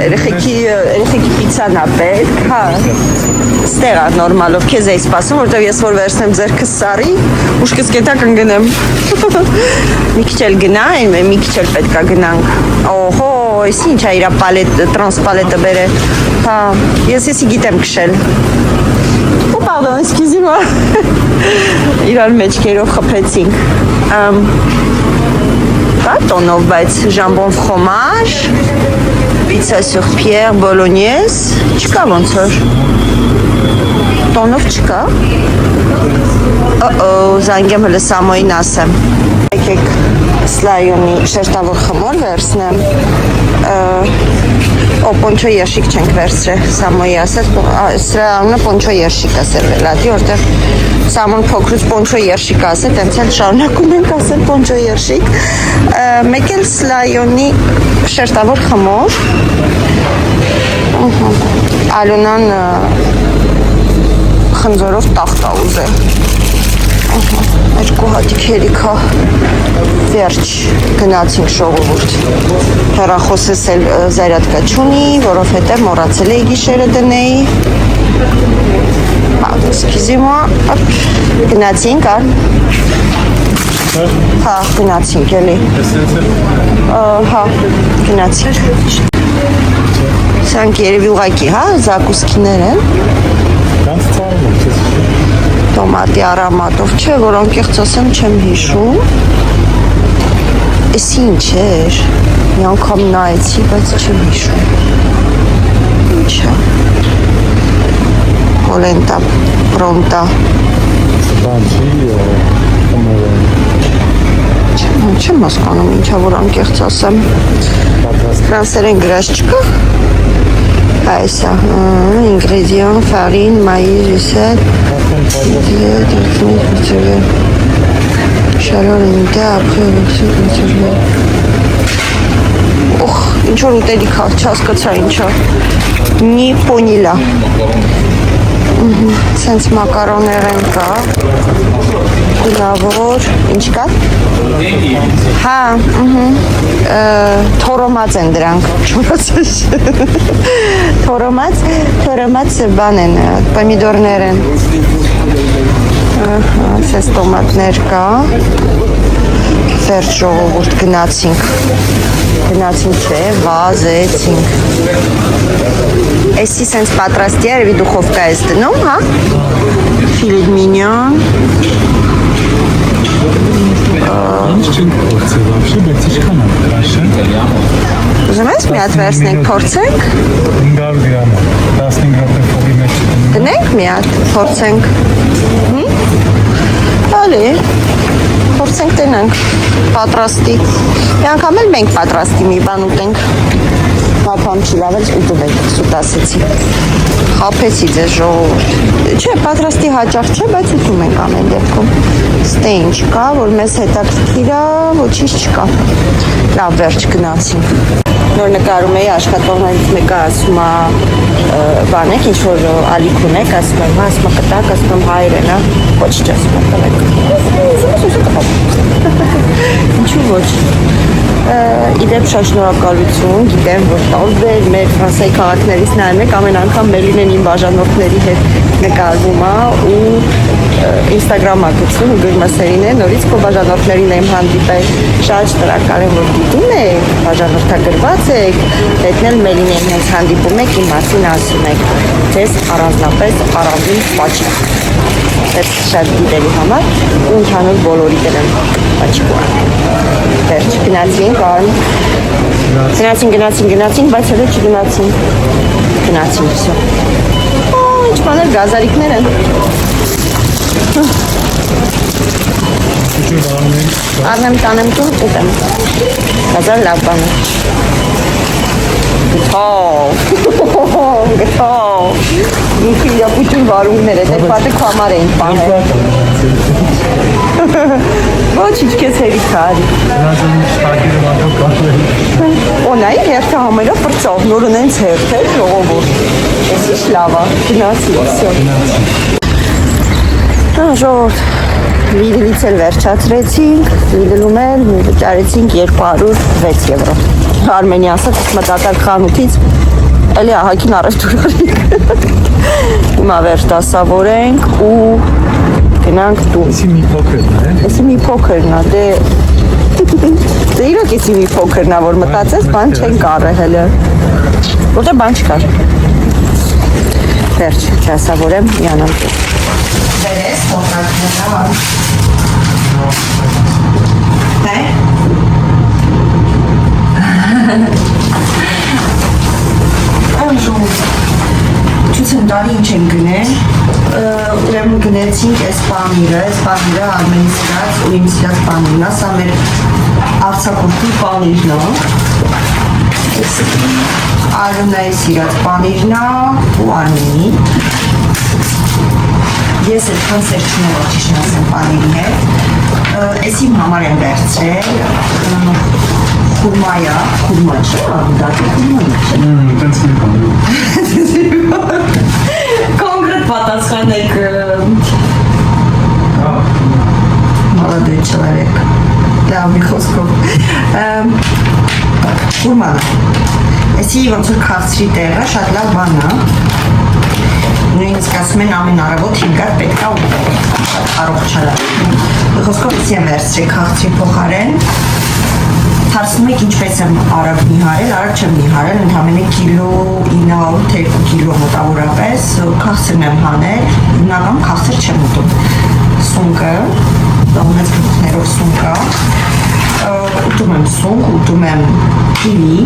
երեխեքի պիցան ա պետք, հա, ստեղ ա նորմալով, քեզ էի սպասում, որտև ես որ վերցնեմ ձերքս սարի, ուշկս կետա կնգնեմ, մի քիչ էլ գնային, մի քիչ էլ պետք ա գնանք, օհո, ես ինչ ա իրա տրանսպալետը բեր է, հա, ես գիտեմ կշել, ու պարդոն, սկիզիմա, իրար մեջքերով խպեցինք, կա տոնով, բայց ժամբոն ֆրոմաժ, պիցա սյուր պիեր, բոլոնյեզ, չկա ոնց որ, տոնով չկա, զանգեմ հլը սամոյին ասեմ, եկեք սլայոնի շերտավոր խմոր վերցնեմ, պոնչո երշիկ չենք վերցրել, սամոյի ասեց, սրա անունը պոնչո երշիկ ասել վելատի, որտեղ սամոն փոքրուց պոնչո երշիկ ասել, տենց էլ շարունակում ենք ասել պոնչո երշիկ, մեկ էլ սլայոնի շերտավոր խմոր, Ալոնան խնձորով տախտա ուզել, երկու հատիկ հերիքա վերջ գնացինք ժողովուրդ, հեռախոսս էլ զարյատկա չունի, որովհետև մոռացել էի գիշերը դնեի, սկիզիմա, գնացինք ար, հա, գնացինք էլի, հա, գնացինք, սրանք երևի ուղակի, հա, զակուսկիներ են, տոմատի արամատով չէ, որ անկեղծ ասեմ չեմ հիշում, էս ինչ էր, մի անգամ նայեցի, բայց չեմ հիշում, ինչ է, հոլենտա, պրոնտա, չեմ հասկանում ինչա, որ անկեղծ ասեմ, ֆրանսերեն գրած չկա, Այսա, ինգրեդիան, ֆարին, մայիզ, ռիսետ, շարոր ինտե, ապրե, օխ, ինչ-որ ուտելիք հա, չասկացա ինչա, նի պոնիլա, սենց մակարոներ են կա, գլավոր, ինչ կա, հա, թորոմած են դրանք, չորացես, թորոմած բան են, պոմիդորներ են, սես տոմատներ կա, վերջ ժողովուրդ գնացինք, Գնացինք չէ, վազեցինք։ Էսի սենց պատրաստի է, երևի դուխովկա ես դնում, հա? Ֆիլե մինյոն։
Ինչ չենք փորձել вообще, բայց ինչքան է քաշը։
Ուզում ես մի հատ վերցնենք, փորձենք։
500 գրամ, 15 րոպե փողի մեջ։
Դնենք մի հատ, փորձենք։ Ալի, փորձենք տնենք, պատրաստի։ Մի անգամ էլ մենք պատրաստի մի բան ուտենք։ Հապամ չի լավեց ուտում եք, սուտ ասեցի։ Խապեցի ձեզ ժողովուրդ։ Չէ, պատրաստի հաճախ չէ, բայց ուտում ենք ամեն դեպքում։ Ստե ինչ կա, որ մեզ հետաքրքիր է, ոչինչ չկա։ Լավ, վերջ գնացինք։ Նոր նկարում էի աշխատողներից մեկը ասում է բանեք, ինչ որ ալիք ունեք, ասում եմ, ասում է կտակ, ասում եմ հայր են, ոչ չասում եմ տվեք։ Ինչու ոչ։ Իդեպ շատ շնորհակալություն, գիտեմ, որ տարբեր մեր Ֆրանսիայի քաղաքներից նայում եք, ամեն անգամ Մելինեն իմ բաժանորդների հետ նկարվում է ու Instagram-ը գցում ու գրում է Սերինե, նորից քո բաժանորդներին եմ հանդիպել, շատ շնորհակալ եմ, որ դիտում եք, բաժանորդագրված եք, հետնել Մելինեն հենց հանդիպում եք, իմ մասին ասում եք, ձեզ առանձնապես առանձին պաչիկ։ Այդ շատ դիտելու համար ու ընդհանուր բոլորի դեմ պաչիկ։ Վերջ, գնացինք, արմ։ Գնացինք, բայց հետո չգնացինք։ Գնացինք, վсё։ Ինչ բաներ, գազարիկներ են։ Արնեմ տանեմ տուն, ուտեմ։ Գազար լավ բան է։ Գտավ։ Ինքը իրապուտին վարումներ է, դեպ պատը կամար էին պահել։ Ոչ, ինչ կեզ հերիք կարի։ Օնայի հերթը համելա պրծով, նորն ենց հերթ է, ժողովոր։ Ես ինչ լավա, գնացի, վսյո։ Ժողովոր, Լիդլից էլ վերջացրեցինք, Լիդլում էլ վճարեցինք 206 եվրո։ Արմենի ասաց, մտատար խանութից, էլի ահակին առևտուրարինք։ Հիմա վերջ դասավորենք ու գնանք տուն։
Էսի մի փոքրն է։
Էսի մի փոքրն է, դե իրոք էսի մի փոքրն է, որ մտածես, բան չեն կարը հելը։ Որտե բան չկար։ Վերջ, դասավորեմ, յանամ տուն։ Վերես, տոկակնա։ Դե։ Չուցնդարի ինչ են գնել, ուրեմն գնեցինք այս պանիրը Արմենի սիրած ու իմ սիրած պանիրն է, սա մեր արձակորդի պանիրն է, Արմենի սիրած պանիրն է ու Արմենի, ես այդքան սեր չունեմ, որ ճիշտ ասեմ պանիրի հետ, այս իմ համար եմ վերցրել, խուրմայա, խուրմա չէ, դատի խուրմա չէ։
Տենց մի բան։
Կոնկրետ պատասխանեք։ Молодой человек. Լավի խոսքով։ Խուրման է։ Էսի ոնց որ քաղցրի տեղը շատ լավ բան է։ Նույնիսկ ասում են ամեն առավոտ 5 հատ պետք է ուտել։ Շատ առողջ է։ Խոսքով էսի եմ վերցրել քաղցրի փոխարեն։ Հարցնում եք ինչպես եմ արագ նիհարել, արագ չեմ նիհարել, ընդհանրապես կիլո 900 2 կիլո մոտավորապես քաղցրն եմ հանել, հիմնական քաղցր չեմ ուտում։ Սունկը, մեծ գլուխներով սունկ է, ուտում եմ սունկ, ուտում եմ կիվի,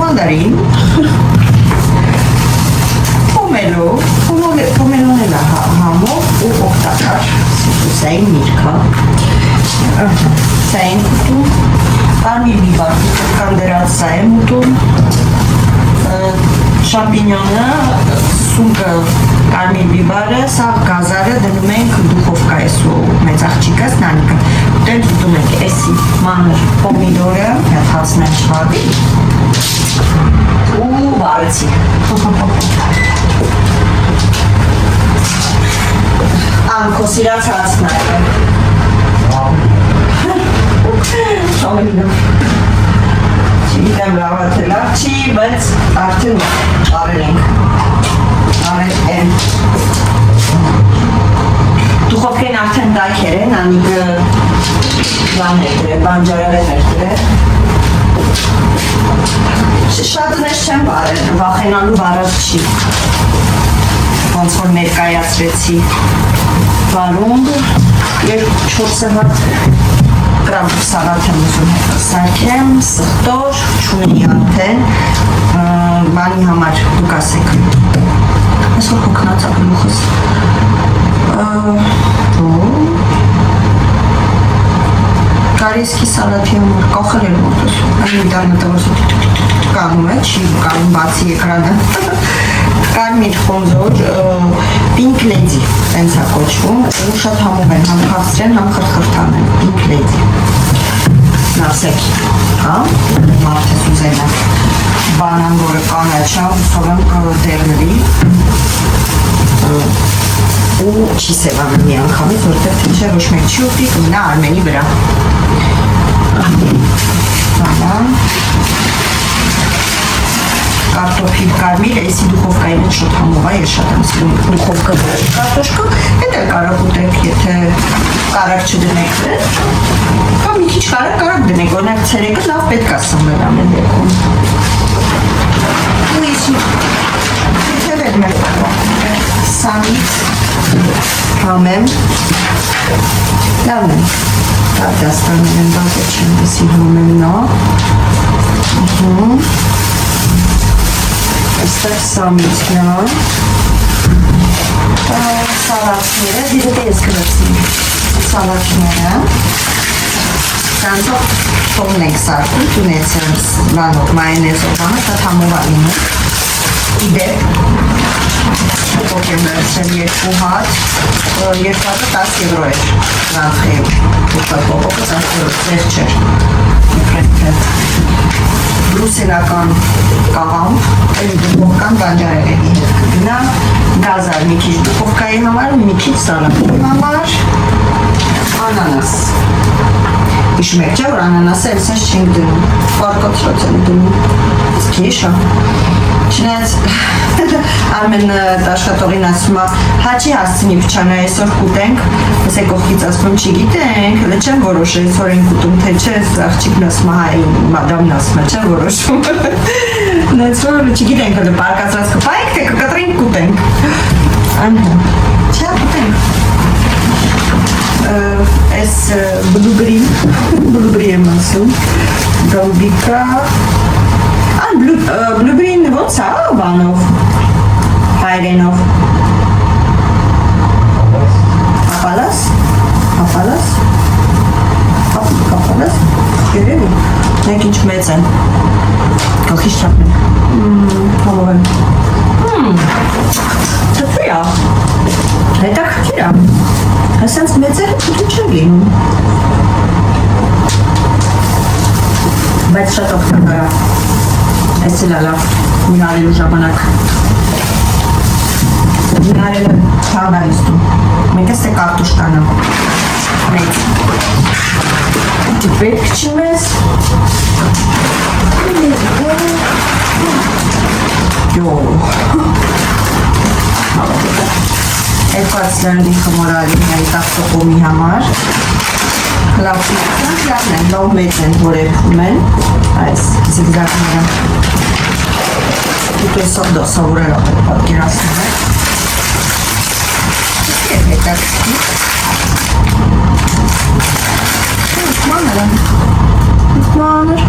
մանդարին, պոմելոն էլ համով ու օգտակար, սային միրգը, սա են ուտում, արմիր բիբար, կանդերած սա եմ ուտում, շամպինյոնը, սունկը, արմիր բիբարը, սա գազարը դնում ենք դուխովկա ես ու մեծ աղջիկս նանիկը, ուտենք ուտում ենք էսի մանր պոմիդորը, հետ հասնեմ շվարդի ու վարեցի։ Անքո սիրած հացն է։ Շամենինում։ Չգիտեմ լավա թե լավ չի, բայց արդեն արել ենք։ Արել են։ Դուխովկեն արդեն տաքեր են, անիկը բան էր դրել, բանջարեղեն էր դրել։ Շատ մեծ չեմ բարել, վախենալու բարած չի։ Ոնց որ ներկայացրեցի վարունգ, 2-4 հատ գրամ սալատ եմ ուզում հետո սարքեմ, սխտոր, չունի արդեն, բանի համար դուք ասեք։ Ես որ հոգնած ապլուխս։ Կարիսկի սալատի համար կախել էր մոտոս, այն միդարնը տվոսը կանում է, չի կանում բացի էկրանը։ Կարմիր խոնզոր, Pink Lady, տենց է կոչվում, ու շատ համով են, համ խաղցրեն, համ խրխրթան են, Pink Lady։ Նասեք, հա, մարդես ուզենա, բանան, որը կանաչա, ուսով եմ դերնվի, ու չի սևանում մի անգամից, որտեղ թե ոչ մեկ չի ուտի, կմնա Արմենի վրա։ Բանան, կարտոփիլ կարմիր, էսի դուխովկայի մեջ շոտ համով է, ես շատ եմ սիրում դուխովկա կարտոշկա, հետ էլ կարակ ուտեք, եթե կարակ չդնեք դրել, կամ մի քիչ կարակ դնեք, օրինակ ցերեկը լավ պետք է սնվել ամեն դեպքում։ Ու եսի, եթե վերում եմ սամից համեմ, լավն եմ, դաստանում եմ բազը չեմ եսի համեմ նա, Այստեղ սամիցն է, սալատները, դիրոտ ես կրեցի սալատները, կանցով թողն ենք սարկում, տունեցեմ լանով, մայոնեզով բանը, շատ համով ալինը, իդեպ, պոպոկ եմ վերցրել 2 հատ, 2 հատը 10 եվրո էր, լանխեև, պոպոկը 10 եվրո, ծեղ չեր, բրուսելական կաղամբ, դուխովկան բանջարեղենի հետ կգնա, գազար մի քիչ դուխովկայի համար, մի քիչ սալատի համար, անանաս։ Հիշում եք, չէ, որ անանասը էլ սենց չենք դնում, պարկոտրոց եմ դնում, իսկ հիշա։ Չնայած Արմեն աշխատողին ասում է, հաչի հասցնի փչանա այսօր կուտենք, ես է կողքից ասում չգիտենք, հլը չեմ որոշել, այսօր ենք ուտում, թե չէ, աղջիկն ասում է, հայ, մադամն ասում է, չեմ որոշում։ Նայց որ չգիտենք, հլը պարկացված կպայք, թե կկտրենք կուտենք։ Անհա, չէ, կուտենք։ Այս բլուբրի եմ ասում, գալուբիկա, բլուբրին ոնց է, բանով, հայրենով, հապալաս, երևի, նենք ինչ մեծ են, գլխիս չապն համով եմ, թպրի է, հետաքրքիր է, հսենց մեծերը թուտու չեն լինում, բայց շատ օգտակար է, այս էլ լավ, մինարելու ժամանակ, մինարելը չանարիստում, մենք ես է կարտուշկանը, մեծ, դիպեք չիմ ես, Yo. Էկվացիոնի խմորալի հայտախտոկոմի համար լավն են, լավ մեծ են, որ էպում են այս զիգզակները ուտեսով դասավորել ապետ պատկերասնում է և հետաքրքի մանր են մանր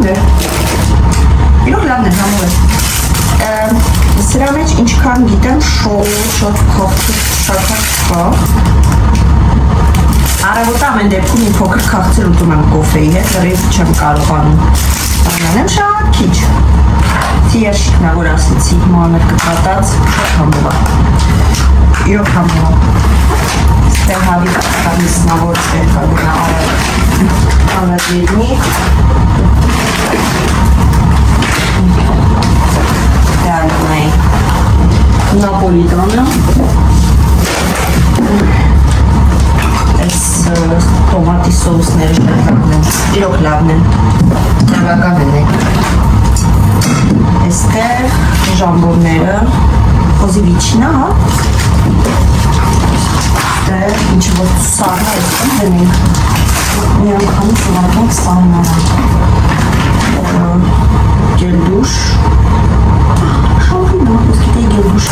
լավն է իրոք լավն են համով է սրա մեջ ինչքան գիտեմ շատ քաղցր կա առավոտը ամեն դեպքում մի փոքր քաղցր ուտում եմ կոֆեի հետ լրիվ չեմ կարողանում անանեմ շատ քիչ թիերշիկն է որ ասեցի մանր կպատած շատ համով է իրոք համով է ստեղ հավի կամիսնավոր ստեղ կա անադիրնի Napolitano այս տոմատի սոուսները իրոք լավն են, նավական են Այստեղ ժամբորները, խոզիվիչնա, հա։ Այստեղ ինչ որ սարը այստեղ դնենք։ Մի անգամից ուղարկենք սարները։ Գելդուշ։ Շամբինա, ոսկի դե գելդուշ։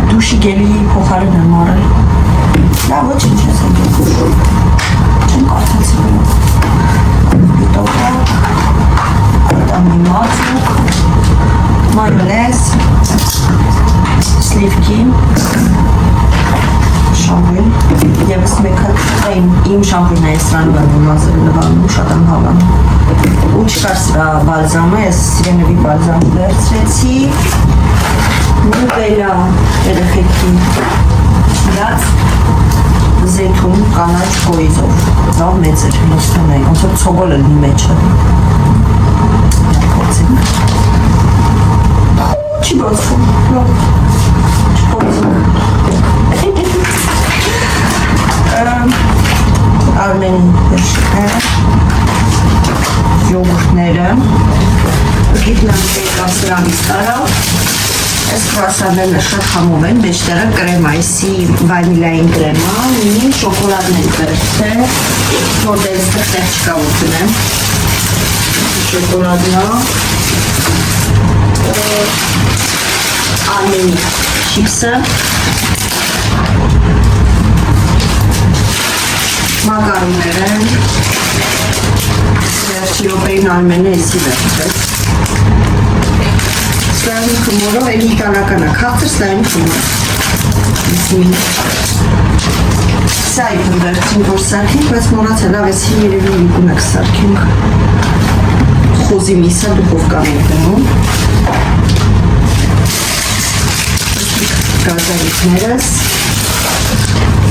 Դուշի գելի փոխարեն եմ արել։ Լավ, ոչինչ ես եմ գելդուշ։ Չեմ կարծացի բնով։ Բիտոկա, արտամի մածուկ, մայոնեզ, սլիվքի, շամբույն, եվս մեկը իմ շամբույնն է սրան բանում, մազերը լվանում, շատ եմ հավան։ Ու չկար սրա բալզամը, ես սիրենովի բալզամ վերցրեցի, նուվելա երեխեքի դած, զեթուն կանաչ գոյիզով, լավ մեծ էր, նոստան է, ոնց որ ցողոլ էլ մի մեջը։ Փոցենք։ Չի բացվում, լավ, չփոցենք։ Արմենի վերջները, յոգուրտները, գիտնան սրանից տարավ, այս կրասանները շատ համով են, մեջտերը կրեմայսի վանիլային կրեմա, մի շոկոլադն են կրծել, որ դերս տեղ չկա որ կնեմ, շոկոլադնա, Արմենի չիպսը, մակարոններ են, վերջի ոպեին Արմենը եսի վերջեց, սլայմի խմորով էլ իտալական է, քաղցր սլայմի խմոր, սա իպն վերջին որ սարքենք, բայց մորաց է լավ եսի երևի իկուն եք սարքենք, խոզի միսը դուխովկան ենք դնում, գազարիքներս,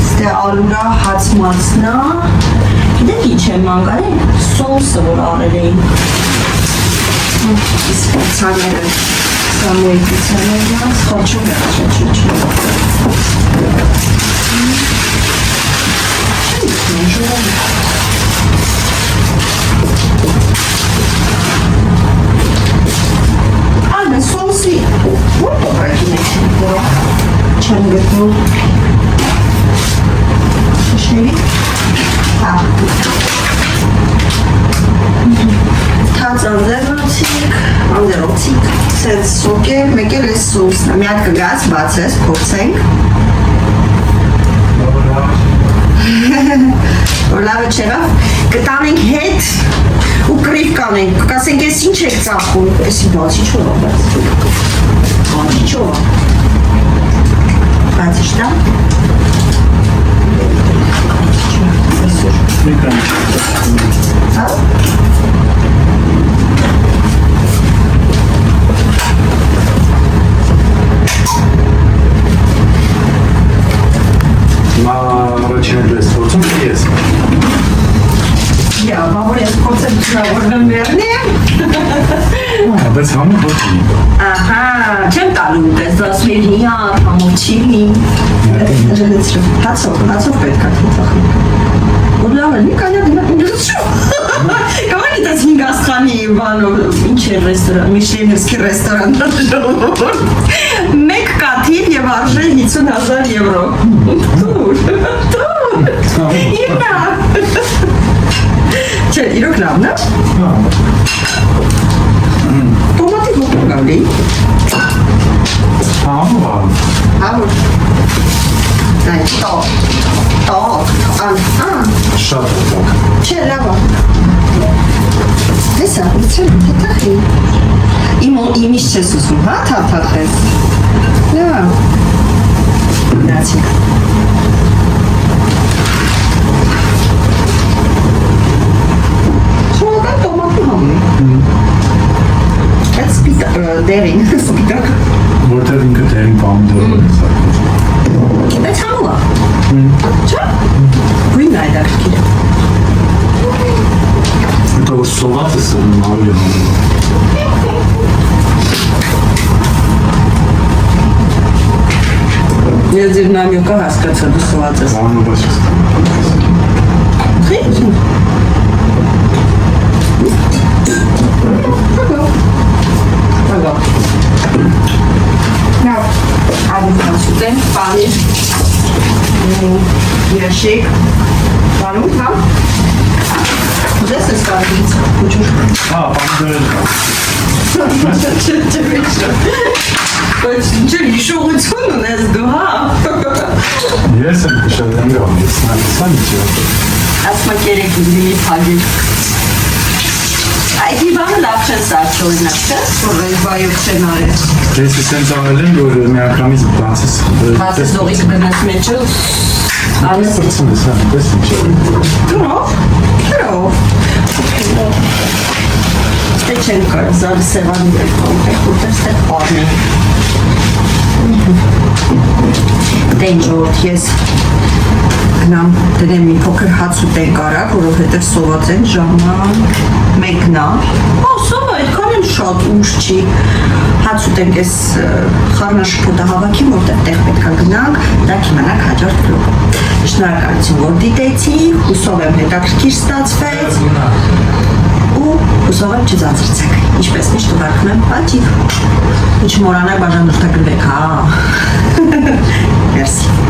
ստե ալուրա հացմացնա, գիտեք ինչ եմ մանգարի, սոսը որ արել էին, իսկ ծաները, սամոյի ծաները, սխաչում է, Ալմեն սոսի, որ տողրակին եք չեմ գտնում, շների, թաց անձերոցիկ, սենց սոկ է, մեկ էլ ես սոսն է, միատ կգաց, բացես, փորձենք, որ լավը չերավ, կտանենք հետ ու կրիվ կանենք, կասենք ես ինչ եք ծախում, եսի բացի չով է, բացի չով է, բացի չտա,
առաջին ես փորձում ես։
Յա, բավոր ես փորձեմ չնավորնեմ վերնեմ։
Բայց համը ոչի։
Ահա, չեմ տալու պես, դասում էր հիա, համոչիլի։ Հացով պետք է թծախի։ Որ լավ է, մի կանյա դիմակ ինգլս շո։ Կավակ իտաց 5 աստղանի բանով, ինչ է ռեստորան, Միշելինսկի ռեստորան դաշնով։ Մեկ կաթիլ և արժե 50,000 եվրո։ Տուր, իրնա։ Չէ, իրոք լավն է։ Տոմատի հոկում գալի։
Համով։
Համով։ Այ,
Շատ լավ։
Չէ, լավ է։ Հեսա, իցել թաթախի։ Իմիշ չես ուզում, հա, թաթախես։ Լավ։ Նացիկ։ Շողական տոմատի համի։ Այդ դերին, սպիտակ։
Որտեղ ինքը դերին պամդորը է սարքոչ։
Այդ համու է։ Չէ։ Գույնն է այդ արկիրը։
Это вот салаты с оливьем.
Я ձեր նամյոկը հասկացա դու սված ես։
Ладно, сейчас.
Խիչ։ Ալիքացուտեն, պանիր, երաշիկ, պանուտ, հա? Ուզես ես կարդից, ուջուր։ Բայց ինչ հիշողություն ունես դու, հա?
Ես եմ կշարդեմ գամ, ես նայսան իչ է։
Ասմա կերեք իլի պագիր։ Այդ իվանը լավ չեն սարչ օրինակ, չէ? Որ ռեզվայով չեն արել։
Ես իսենց ավել եմ, որ մի ակրամից բացես։
Բացես դողիկ բնես մեջը։
Այս պրծում ես, հա, պես ինչ է։
Դրով, դրով։ Դե չեն կար, զարը սևանի դեր կոնտեք, ուտեր ստեղ պարնի։ Դե ինչ որդի ես գնամ դնեմ մի փոքր հաց ուտենք արագ, որովհետև սոված են ժամը մեկնա։ Սովը այդքան էլ շատ ուշ չի։ Հաց ուտենք ես խառնաշփոթը հավաքի, որտեղ տեղ պետքա գնանք, դա կիմանանք հաջորդ վլոգում։ Շնորհակալություն, որ դիտեցի, հուսով եմ հետաքրքիր ստացվեց ու հուսով եմ չձանձրցեք։ Ինչպես միշտ ուղարկում եմ պատիվ։ Ինչ մոռանաք բաժանորդագրվեք, հա։ Մերսի։